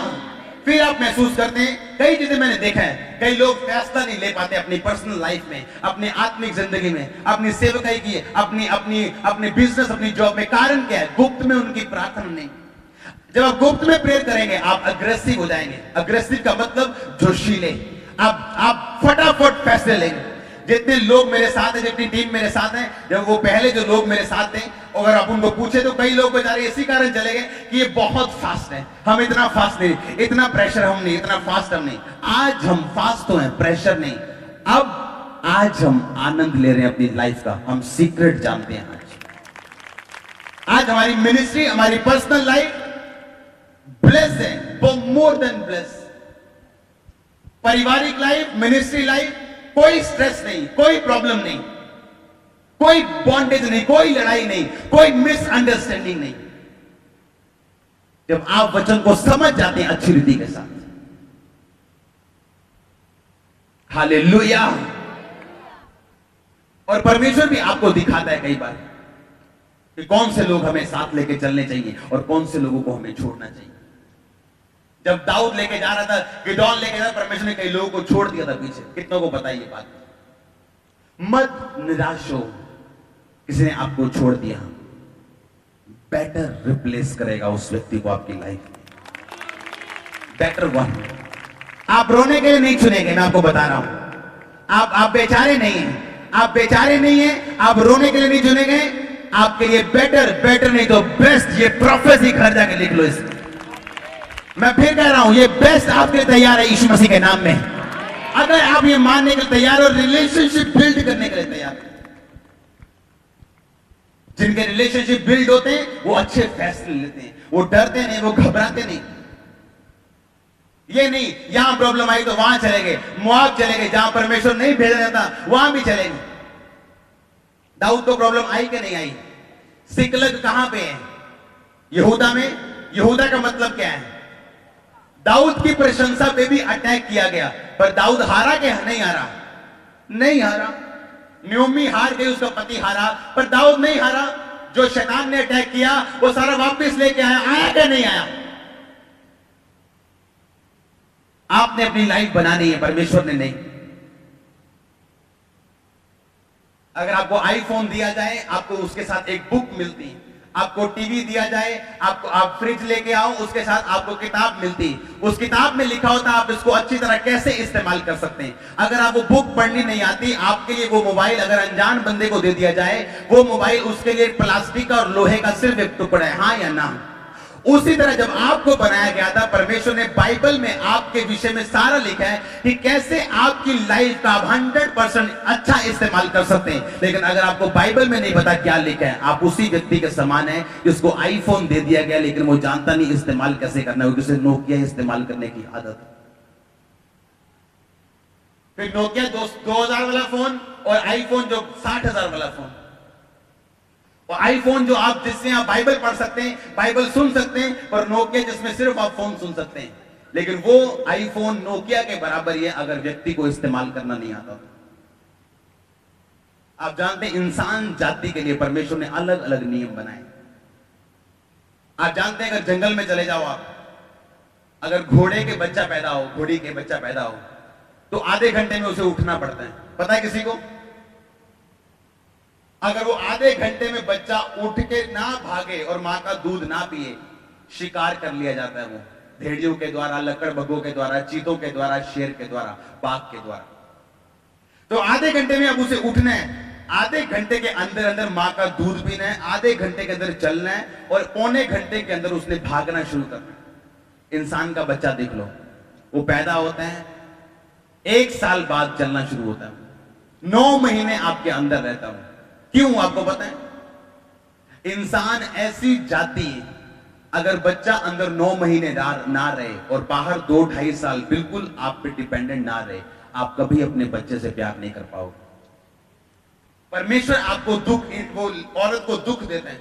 फिर आप महसूस करते हैं, कई चीजें मैंने देखा है, कई लोग फैसला नहीं ले पाते अपनी पर्सनल लाइफ में, अपनी आत्मिक जिंदगी में, अपनी सेवकाई की, अपने बिजनेस, अपनी जॉब में। कारण क्या है? गुप्त में उनकी प्रार्थना नहीं। जब आप गुप्त में प्रेयर करेंगे, आप अग्रेसिव हो जाएंगे। अग्रेसिव का मतलब जोशीले। आप फटाफट फैसले लेंगे। जितने लोग मेरे साथ हैं, जितनी टीम मेरे साथ है, जब वो पहले जो लोग मेरे साथ थे, अगर आप उनको पूछे तो कई लोग बेचारे इसी कारण चले गए कि ये बहुत फास्ट है, हम इतना फास्ट नहीं, इतना प्रेशर हम नहीं, इतना फास्ट हम नहीं। आज हम फास्ट तो हैं, प्रेशर नहीं। अब आज हम आनंद ले रहे हैं अपनी लाइफ का, हम सीक्रेट जानते हैं। आज हमारी मिनिस्ट्री, हमारी पर्सनल लाइफ ब्लेस है, मोर देन ब्लेस। पारिवारिक लाइफ, मिनिस्ट्री लाइफ, कोई स्ट्रेस नहीं, कोई प्रॉब्लम नहीं, कोई बॉन्डेज नहीं, कोई लड़ाई नहीं, कोई मिसअंडरस्टैंडिंग नहीं। जब आप वचन को समझ जाते हैं अच्छी रीति के साथ। हालेलुया। और परमेश्वर भी आपको दिखाता है कई बार कि कौन से लोग हमें साथ लेके चलने चाहिए और कौन से लोगों को हमें छोड़ना चाहिए। जब दाऊद लेके जा रहा था, गिदोन लेके जा, परमेश्वर ने कई लोगों को छोड़ दिया था पीछे। कितनों को पता है ये बात? मत निराश हो, किसी ने आपको छोड़ दिया, बेटर रिप्लेस करेगा उस व्यक्ति को आपकी लाइफ में। Better one. आप रोने के लिए नहीं चुनेंगे, मैं आपको बता रहा हूं। आप बेचारे नहीं हैं, आप बेचारे नहीं हैं, आप रोने के लिए नहीं चुनेंगे। आपके लिए बेटर नहीं तो बेस्ट। ये प्रोफेसी घर जाके लिख लो इसमें। मैं फिर कह रहा हूं, ये बेस्ट आपके लिए तैयार है यीशु मसीह के नाम में। अगर आप ये मानने के लिए तैयार हो, रिलेशनशिप बिल्ड करने के लिए तैयार है। जिनके रिलेशनशिप बिल्ड होते हैं वो अच्छे फैसले लेते हैं, वो डरते नहीं, वो घबराते नहीं। ये नहीं यहां प्रॉब्लम आई तो वहां चले गए, मोआब चले गए, जहां परमेश्वर नहीं भेजा जाता वहां भी चले गए। दाऊद को प्रॉब्लम आई कि नहीं आई? सिकलग कहां पे है? यहूदा में। यहूदा का मतलब क्या है? दाऊद की प्रशंसा पे भी अटैक किया गया, पर दाऊद हारा क्या? नहीं हारा, नहीं हारा। न्योमी हार गई, उसका पति हारा, पर दाऊद नहीं हारा। जो शैतान ने अटैक किया वो सारा वापस लेके आया क्या नहीं आया? आपने अपनी लाइफ बनानी है, परमेश्वर ने नहीं। अगर आपको आईफोन दिया जाए, आपको उसके साथ एक बुक मिलती, आपको टीवी दिया जाए, आपको आप फ्रिज लेके आओ, उसके साथ आपको किताब मिलती, उस किताब में लिखा होता आप इसको अच्छी तरह कैसे इस्तेमाल कर सकते हैं। अगर आपको बुक पढ़नी नहीं आती, आपके लिए वो मोबाइल अगर अनजान बंदे को दे दिया जाए, वो मोबाइल उसके लिए प्लास्टिक का और लोहे का सिर्फ एक टुकड़ा है, हाँ या ना। उसी तरह जब आपको बनाया गया था, परमेश्वर ने बाइबल में आपके विषय में सारा लिखा है कि कैसे आपकी लाइफ का आप 100% अच्छा इस्तेमाल कर सकते हैं। लेकिन अगर आपको बाइबल में नहीं पता क्या लिखा है, आप उसी व्यक्ति के समान है जिसको आईफोन दे दिया गया, लेकिन वो जानता नहीं इस्तेमाल कैसे करना है, उसे नोकिया इस्तेमाल करने की आदत है। फिर नोकिया 2000 वाला फोन और आईफोन जो 60,000 वाला फोन, और आईफोन जो आप जिससे आप बाइबल पढ़ सकते हैं, बाइबल सुन सकते हैं, और नोकिया जिसमें सिर्फ आप फोन सुन सकते हैं। लेकिन वो आईफोन नोकिया के बराबर ही है अगर व्यक्ति को इस्तेमाल करना नहीं आता। आप जानते हैं इंसान जाति के लिए परमेश्वर ने अलग अलग नियम बनाए। आप जानते हैं अगर जंगल में चले जाओ आप, अगर घोड़े के बच्चा पैदा हो, घोड़ी के बच्चा पैदा हो, तो आधे घंटे में उसे उठना पड़ता है। पता है किसी को? अगर वो आधे घंटे में बच्चा उठ के ना भागे और मां का दूध ना पिए, शिकार कर लिया जाता है। वो भेड़ियों के द्वारा, लकड़बग्घों के द्वारा, चीतों के द्वारा, शेर के द्वारा, बाघ के द्वारा। तो आधे घंटे में अब उसे उठना है, आधे घंटे के अंदर अंदर मां का दूध पीना है, आधे घंटे के अंदर चलना है, और पौने घंटे के अंदर उसने भागना शुरू करना है। इंसान का बच्चा देख लो, वो पैदा होता है, 1 साल बाद चलना शुरू होता है, 9 महीने आपके अंदर रहता हूं। क्यों आपको पता है? इंसान ऐसी जाति, अगर बच्चा अंदर 9 महीने ना रहे और बाहर 2-2.5 साल बिल्कुल आप पे डिपेंडेंट ना रहे, आप कभी अपने बच्चे से प्यार नहीं कर पाओगे। परमेश्वर आपको दुख, वो औरत को दुख देते हैं,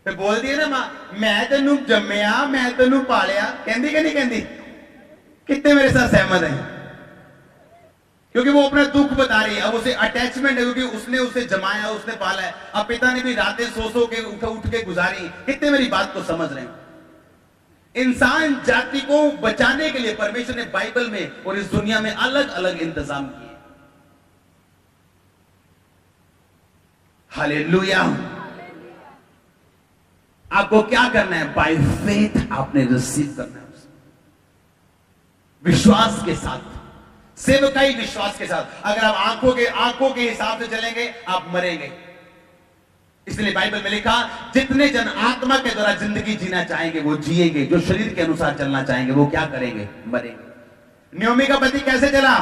फिर बोलती है ना मां, मैं तेनू जम्मिया, मैं तेनू पालिया, कहती कि नहीं कहती? कितने मेरे साथ सहमत हैं? क्योंकि वो अपना दुख बता रही है, अब उसे अटैचमेंट है, क्योंकि उसने उसे जमाया, उसने पाला है। अब पिता ने भी रातें सो के उठ के गुजारी। कितने मेरी बात को समझ रहे हैं? इंसान जाति को बचाने के लिए परमेश्वर ने बाइबल में और इस दुनिया में अलग अलग इंतजाम किए। हालेलुया। आपको क्या करना है? बाय फेथ आपने रिसीव करना है, विश्वास के साथ, सेवकाई विश्वास के साथ। अगर आप आंखों के हिसाब से चलेंगे, आप मरेंगे। इसलिए बाइबल में लिखा, जितने जन आत्मा के द्वारा जिंदगी जीना चाहेंगे वो जिएंगे, जो शरीर के अनुसार चलना चाहेंगे वो क्या करेंगे? मरेंगे। नयोमी का पति कैसे चला?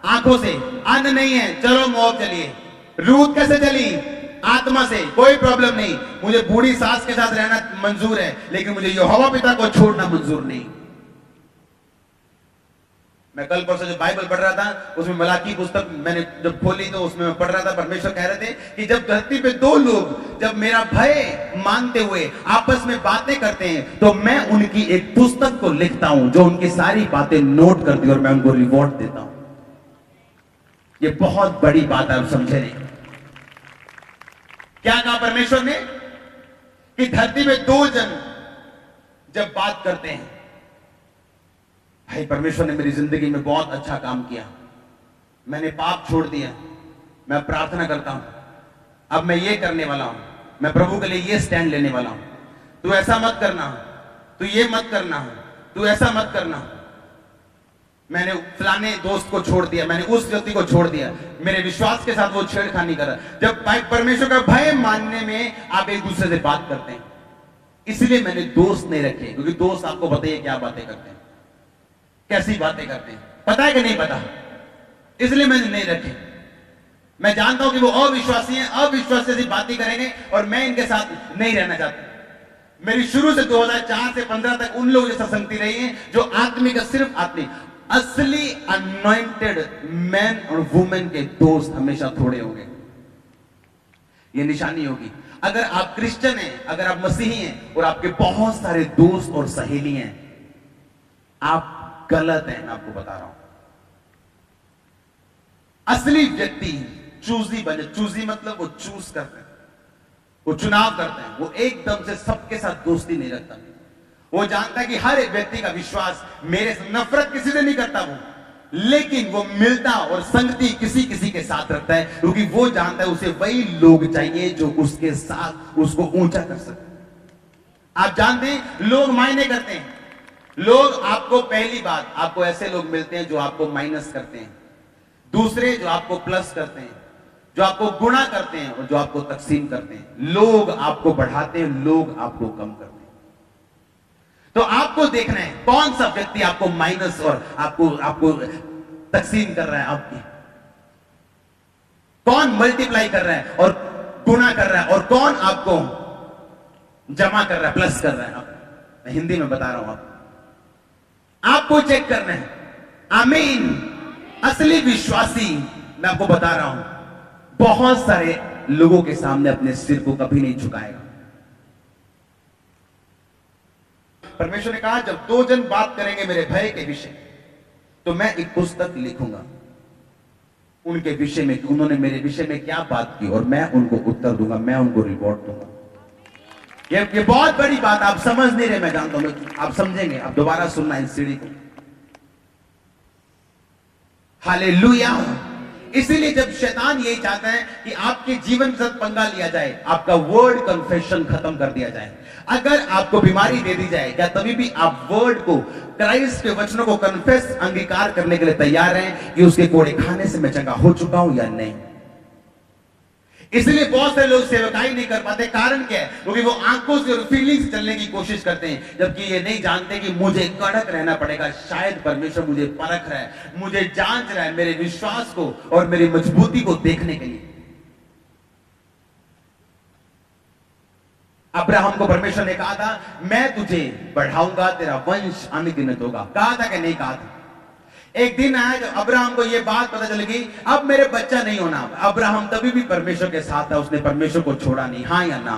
आंखों से, अन्न नहीं है, चलो मोब चलिए। रूत कैसे चली? आत्मा से, कोई प्रॉब्लम नहीं, मुझे बूढ़ी सास के साथ रहना मंजूर है, लेकिन मुझे यहोवा पिता को छोड़ना मंजूर नहीं। मैं कल परसों जो बाइबल पढ़ रहा था, उसमें मलाकी पुस्तक मैंने जब खोली तो उसमें मैं पढ़ रहा था, परमेश्वर कह रहे थे कि जब धरती पे 2 लोग जब मेरा भय मानते हुए आपस में बातें करते हैं, तो मैं उनकी एक पुस्तक को लिखता हूं जो उनकी सारी बातें नोट करती है और मैं उनको रिवॉर्ड देता हूं। ये बहुत बड़ी बात है, आप समझे नहीं? क्या कहा परमेश्वर ने? कि धरती में 2 जन जब बात करते हैं, भाई परमेश्वर ने मेरी जिंदगी में बहुत अच्छा काम किया, मैंने पाप छोड़ दिया, मैं प्रार्थना करता हूं, अब मैं ये करने वाला हूं, मैं प्रभु के लिए ये स्टैंड लेने वाला हूं, तू ऐसा मत करना, तू ये मत करना, तू ऐसा मत करना। मैंने फलाने दोस्त को छोड़ दिया, मैंने उस व्यक्ति को छोड़ दिया, मेरे विश्वास के साथ वो छेड़खानी कर रहा। जब परमेश्वर का भय मानने में आप एक दूसरे से बात करते हैं, इसलिए मैंने दोस्त नहीं रखे, क्योंकि दोस्त आपको बताइए क्या बातें करते हैं, कैसी बातें करते हैं, पता है कि नहीं पता? इसलिए मैंने नहीं रखे। मैं जानता हूं कि वो अविश्वासी हैं, अविश्वासी से बातें करेंगे और मैं इनके साथ नहीं रहना चाहता। मेरी शुरू से 2004 से 15 तक उन लोगों से संगति रही है जो आत्मिक, सिर्फ आत्मिक, असली अनॉइंटेड मैन और वुमेन के दोस्त हमेशा थोड़े होंगे। ये निशानी होगी। अगर आप क्रिश्चियन हैं, अगर आप मसीही हैं और आपके बहुत सारे दोस्त और सहेली हैं, आप गलत है। मैं आपको बता रहा हूं, असली व्यक्ति चूजी बने। चूजी मतलब वो चूज करते हैं, वो चुनाव करते हैं, वो एकदम से सबके साथ दोस्ती नहीं रखता। वो जानता है कि हर एक व्यक्ति का विश्वास मेरे से, नफरत किसी से नहीं करता वो, लेकिन वो मिलता और संगति किसी किसी के साथ रखता है, क्योंकि वो जानता है उसे वही लोग चाहिए जो उसके साथ उसको ऊंचा कर सके। आप जानते हैं लोग मायने करते हैं। लोग आपको, पहली बात, आपको ऐसे लोग मिलते हैं जो आपको माइनस करते हैं, दूसरे जो आपको प्लस करते हैं, जो आपको गुणा करते हैं और जो आपको तकसीम करते हैं। लोग आपको बढ़ाते हैं, लोग आपको कम करते हैं। तो आपको देखना है कौन सा व्यक्ति आपको माइनस और आपको तकसीम कर रहा है, आपकी कौन मल्टीप्लाई कर रहा है और गुणा कर रहा है, और कौन आपको जमा कर रहा है, प्लस कर रहा है। मैं हिंदी में बता रहा हूं, आपको चेक करना है। आमीन। असली विश्वासी, मैं आपको बता रहा हूं, बहुत सारे लोगों के सामने अपने सिर को कभी नहीं झुकाएगा। परमेश्वर ने कहा जब दो जन बात करेंगे मेरे भय के विषय, तो मैं एक पुस्तक लिखूंगा उनके विषय में, कि उन्होंने मेरे विषय में क्या बात की, और मैं उनको उत्तर दूंगा, मैं उनको रिवॉर्ड दूंगा। ये बहुत बड़ी बात, आप समझ नहीं रहे, मैं जानता हूं, आप समझेंगे, आप दोबारा सुनना इस सीढ़ी को। हालेलुया। इसीलिए जब शैतान यही चाहता है कि आपके जीवन के साथ पंगा लिया जाए, आपका वर्ड कन्फेशन खत्म कर दिया जाए, अगर आपको बीमारी दे दी जाए, क्या तभी भी आप वर्ड को, क्राइस्ट के वचनों को कन्फेस, अंगीकार करने के लिए तैयार हैं कि उसके कोड़े खाने से मैं चंगा हो चुका हूं या नहीं? इसलिए बहुत सारे लोग सेवकाई नहीं कर पाते। कारण क्या है? क्योंकि वो आंखों से और फीलिंग्स से चलने की कोशिश करते हैं, जबकि ये नहीं जानते कि मुझे कड़क रहना पड़ेगा। शायद परमेश्वर मुझे परख रहा है, मुझे जांच रहा है, मेरे विश्वास को और मेरी मजबूती को देखने के लिए। अब्राहम को परमेश्वर ने कहा था मैं तुझे बढ़ाऊंगा, तेरा वंश अनगिनत होगा। कहा था कि नहीं कहा था? एक दिन आया जब अब्राहम को यह बात पता चल गई, अब मेरे बच्चा नहीं होना। अब्राहम तभी भी परमेश्वर के साथ था, उसने परमेश्वर को छोड़ा नहीं। हाँ या ना?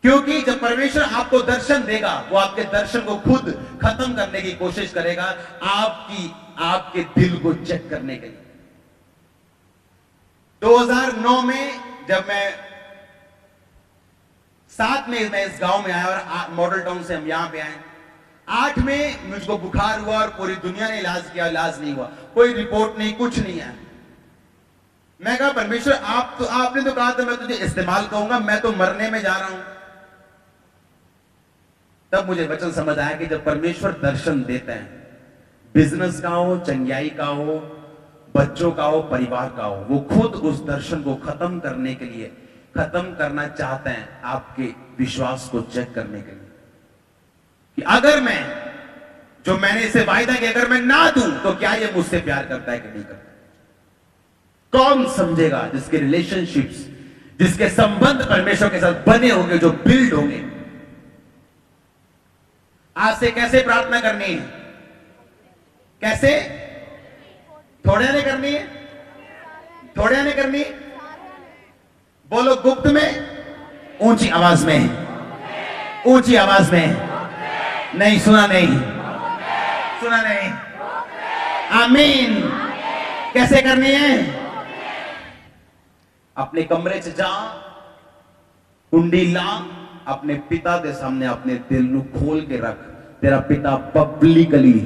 क्योंकि जब परमेश्वर आपको दर्शन देगा, वो आपके दर्शन को खुद खत्म करने की कोशिश करेगा, आपके दिल को चेक करने के लिए। 2009 में जब मैं 7 में मैं इस गांव में आया और मॉडल टाउन से हम यहां पे आए, 8 में मुझको बुखार हुआ और पूरी दुनिया ने इलाज किया, इलाज नहीं हुआ, कोई रिपोर्ट नहीं, कुछ नहीं आया। मैं कहा परमेश्वर आपने तो कहा था मैं तुझे इस्तेमाल करूंगा, मैं तो मरने में जा रहा हूं। तब मुझे वचन समझ आया कि जब परमेश्वर दर्शन देता है, बिजनेस का हो, चंगियाई का हो, बच्चों का हो, परिवार का हो, वो खुद उस दर्शन को खत्म करने के लिए, खत्म करना चाहते हैं आपके विश्वास को चेक करने के लिए, कि अगर मैंने इसे वायदा किया, अगर मैं ना दूं तो क्या ये मुझसे प्यार करता है कि नहीं करता? कौन समझेगा? जिसके रिलेशनशिप्स, जिसके संबंध परमेश्वर के साथ बने होंगे, जो बिल्ड होंगे। आज से कैसे प्रार्थना करनी है? कैसे? थोड़े ने करनी है, थोड़े ने करनी है। बोलो गुप्त में, ऊंची आवाज में, ऊंची आवाज में। नहीं सुना, नहीं सुना, नहीं। आमीन। कैसे करनी है? अपने कमरे से जा, कुंडी ला, अपने पिता के सामने अपने दिल को खोल के रख। तेरा पिता पब्लिकली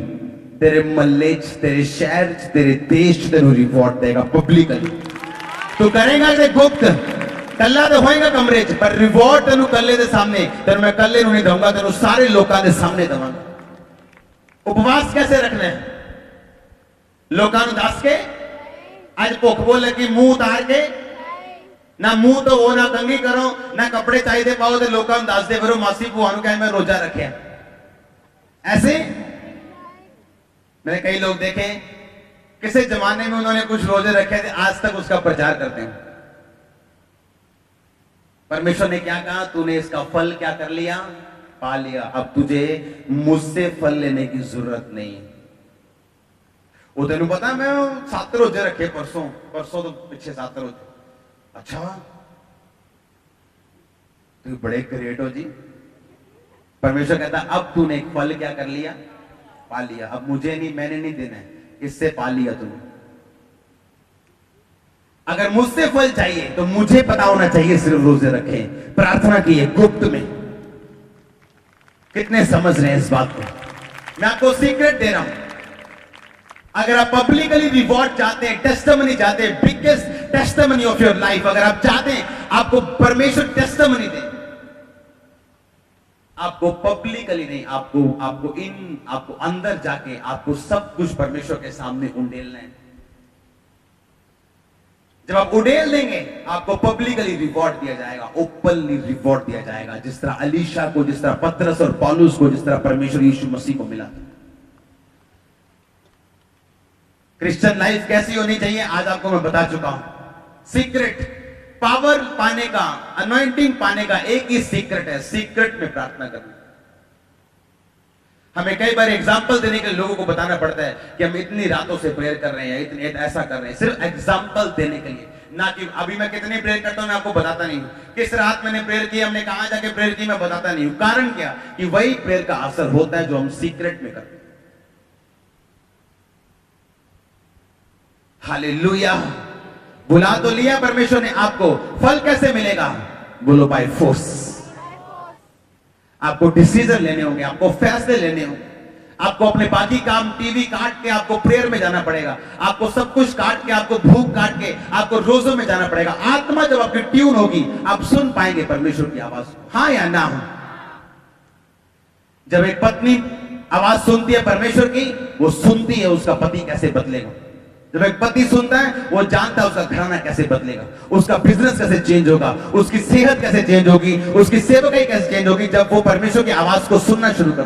तेरे मल्ले च, तेरे शहर च, तेरे देश च तेनू रिवॉर्ड देगा पब्लिकली। तू करेगा ते गुप्त, कल्ला तो होएगा कमरे च, पर रिवॉर्ड तेनू कल्ले दे सामने, तेनू मैं कल्ले नू नहीं दूंगा, तेनू सारे लोकां दे सामने दवांगा। उपवास कैसे रखना है? लोकां नू दस के, आज भुख बोल लगी मुंह उतार के, ना मुंह तो वो, ना कंगी करो, ना कपड़े चाहिए पाओ, तो लोकां नू दस दे फिरो मासी भूआ नू कहे मैं रोजा रखिया। ऐसे मैंने कई लोग देखे, किसी जमाने में उन्होंने कुछ रोजे रखे थे, आज तक उसका प्रचार करते हैं। परमेश्वर ने क्या कहा? तूने इसका फल क्या कर लिया? पा लिया। अब तुझे मुझसे फल लेने की जरूरत नहीं। वो तेनू पता मैं 7 रोजे रखे परसों तो पीछे 7 रोजे। अच्छा, तू बड़े ग्रेट हो जी। परमेश्वर कहता अब तूने एक फल क्या कर लिया? पा लिया। अब मुझे नहीं, मैंने नहीं देना है, इससे पा लिया तूने। अगर मुझसे फल चाहिए तो मुझे पता होना चाहिए, सिर्फ रोजे रखे, प्रार्थना की है गुप्त में। कितने समझ रहे हैं इस बात को? मैं आपको सीक्रेट दे रहा हूं। अगर आप पब्लिकली रिवॉर्ड चाहते हैं, टेस्टिमनी चाहते हैं, biggest testimony of your life, अगर आप चाहते हैं आपको परमेश्वर टेस्टिमनी दे, आपको पब्लिकली नहीं, आपको अंदर जाके आपको सब कुछ परमेश्वर के सामने उंडेलना है। जब आप उड़ेल देंगे, आपको पब्लिकली रिवॉर्ड दिया जाएगा, ओपनली रिवॉर्ड दिया जाएगा, जिस तरह अलीशा को, जिस तरह पतरस और पौलुस को, जिस तरह परमेश्वर यीशु मसीह को मिला था। क्रिश्चियन लाइफ कैसी होनी चाहिए आज आपको मैं बता चुका हूं। सीक्रेट पावर पाने का, अनॉइंटिंग पाने का एक ही सीक्रेट है, सीक्रेट में प्रार्थना करना। हमें कई बार एग्जाम्पल देने के लिए लोगों को बताना पड़ता है कि हम इतनी रातों से प्रेयर कर रहे हैं, इतनी ऐसा कर रहे हैं, सिर्फ एग्जाम्पल देने के लिए, ना कि अभी मैं कितनी प्रेयर करता हूं मैं आपको बताता नहीं हूं, किस रात मैंने प्रेयर की, हमने कहां जाके प्रेयर की, मैं बताता नहीं हूं। कारण क्या? कि वही प्रेयर का असर होता है जो हम सीक्रेट में करते हैं। हालेलुया। बुला तो लिया परमेश्वर ने आपको, फल कैसे मिलेगा? बोलो बाय फोर्स। आपको डिसीजन लेने होंगे, आपको फैसले लेने होंगे, आपको अपने बाकी काम टीवी काट के आपको प्रेयर में जाना पड़ेगा, आपको सब कुछ काट के, आपको भूख काट के आपको रोजों में जाना पड़ेगा। आत्मा जब आपकी ट्यून होगी, आप सुन पाएंगे परमेश्वर की आवाज, हां या ना। जब एक पत्नी आवाज सुनती है परमेश्वर की, वो सुनती है उसका पति कैसे बदलेगा। जब एक पति सुनता है, वो जानता है उसका घराना कैसे बदलेगा, उसका बिजनेस कैसे चेंज होगा, उसकी सेहत कैसे चेंज होगी, उसकी सेवकाई कैसे चेंज होगी, जब वो परमेश्वर की आवाज को सुनना शुरू कर।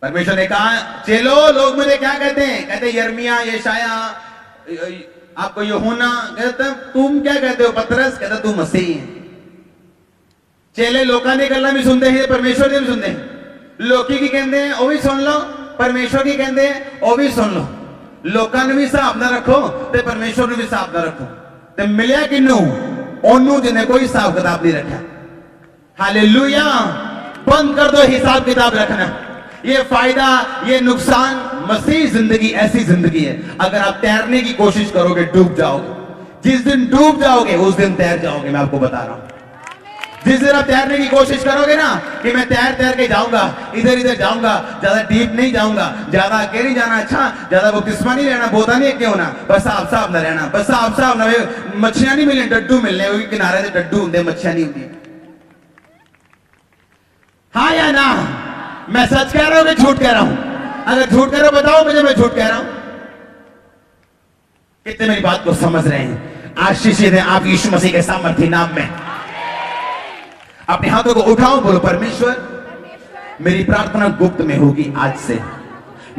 परमेश्वर ने कहा, चलो लोग मुझे क्या कहते हैं? कहते यिर्मयाह, यशाया, आपको यूहन्ना, कहते तुम क्या कहते हो पतरस? कहता तू मसीह है। चेले लोका ने गल्ला भी सुनते हैं, परमेश्वर ने भी सुनते हैं। लोकी की कहते हैं वो भी सुन लो, परमेश्वर की कहते हैं वो भी सुन लो। लोकां ने भी हिसाब ना रखो ते परमेश्वर ने भी हिसाब ना रखो, ते मिलिया किन्नू? ओनू जिन्हें कोई हिसाब किताब नहीं रखा। हालेलुया। बंद कर दो हिसाब किताब रखना। ये फायदा, ये नुकसान, मसीह जिंदगी ऐसी जिंदगी है, अगर आप तैरने की कोशिश करोगे डूब जाओगे। जिस दिन डूब जाओगे उस दिन तैर जाओगे, मैं आपको बता रहा हूं। जिस दिन आप तैरने की कोशिश करोगे ना कि मैं तैर तैर के जाऊंगा, इधर इधर जाऊंगा, ज्यादा डीप नहीं जाऊंगा, ज्यादा अकेले नहीं जाना, अच्छा ज्यादा बपतिस्मा नहीं लेना, बोता नहीं क्यों ना, बस साफ साफ ना रहना, बस साफ साफ ना, मच्छियां नहीं मिलने, डड्डू मिलने, क्योंकि किनारे से डड्डू होंगे, मच्छियां नहीं होती। हाँ या ना? मैं सच कह रहा हूं कि झूठ कह रहा हूं? अगर झूठ कह रहा हूं बताओ मुझे, मैं झूठ कह रहा हूं। कितने मेरी बात को समझ रहे हैं? आशीषित है आप यीशु मसीह के सामर्थी नाम में। अपने हाथों को उठाओ, बोलो परमेश्वर मेरी प्रार्थना गुप्त में होगी आज से,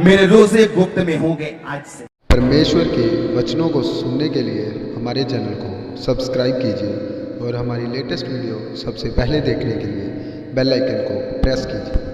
मेरे रोजे गुप्त में होंगे आज से। परमेश्वर के वचनों को सुनने के लिए हमारे चैनल को सब्सक्राइब कीजिए और हमारी लेटेस्ट वीडियो सबसे पहले देखने के लिए बेल आइकन को प्रेस कीजिए।